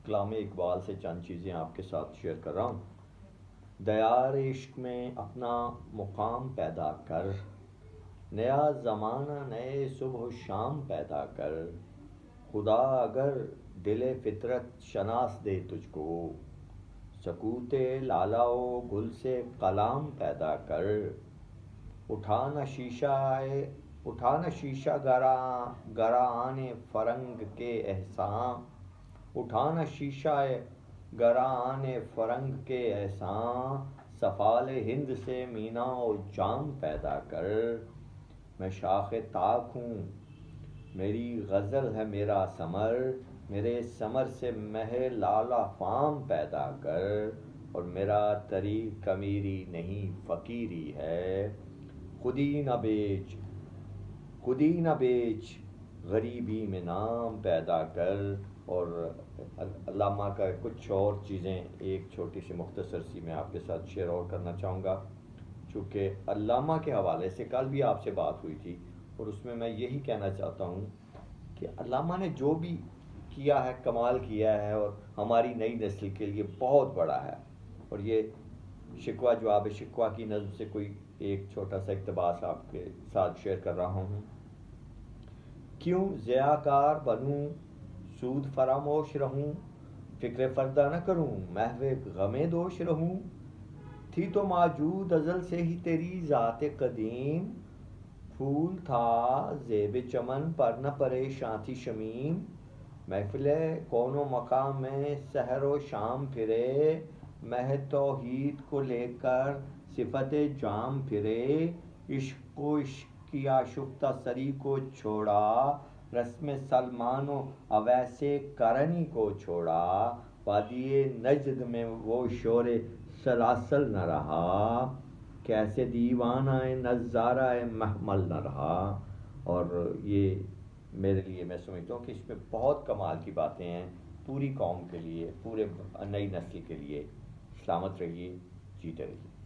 کلام اقبال سے چند چیزیں آپ کے ساتھ شیئر کر رہا ہوں۔ دیار عشق میں اپنا مقام پیدا کر، نیا زمانہ نئے صبح و شام پیدا کر، خدا اگر دل فطرت شناس دے تجھ کو، سکوت لالا و گل سے کلام پیدا کر، اٹھانا شیشہ گران فرنگ کے احسان، اٹھانا شیشہ گران فرنگ کے احسان، سفال ہند سے مینا و جام پیدا کر، میں شاخ طاق ہوں میری غزل ہے میرا ثمر، میرے ثمر سے مہ لالا فام پیدا کر، اور میرا طریق امیری نہیں فقیری ہے، خودی نہ بیچ غریبی میں نام پیدا کر۔ اور علامہ کا کچھ اور چیزیں ایک چھوٹی سی مختصر سی میں آپ کے ساتھ شیئر اور کرنا چاہوں گا، چونکہ علامہ کے حوالے سے کل بھی آپ سے بات ہوئی تھی، اور اس میں میں یہی کہنا چاہتا ہوں کہ علامہ نے جو بھی کیا ہے کمال کیا ہے، اور ہماری نئی نسل کے لیے بہت بڑا ہے۔ اور یہ شکوہ جواب شکوہ کی نظم سے کوئی ایک چھوٹا سا اقتباس آپ کے ساتھ شیئر کر رہا ہوں۔ کیوں ضیاءکار بنوں سود فراموش رہوں، فکر فردہ نہ کروں محو غم دوش رہوں، تھی تو موجود ازل سے ہی تیری ذات قدیم، پھول تھا زیب چمن پر نہ پریشاں تھی شمیم، محفل کون و مقام میں سحر و شام پھرے، مہ توحید کو لے کر صفت جام پھرے، عشق و عشق کی آشفتہ سری کو چھوڑا، رسم سلمان و اویس کرنی کو چھوڑا، وادی نجد میں وہ شور سلاسل نہ رہا، کیسے دیوانہ نظارہ محمل نہ رہا۔ اور یہ میرے لیے میں سمجھتا ہوں کہ اس میں بہت کمال کی باتیں ہیں پوری قوم کے لیے، پورے نئی نسل کے لیے۔ سلامت رہیے، جیتے رہیے۔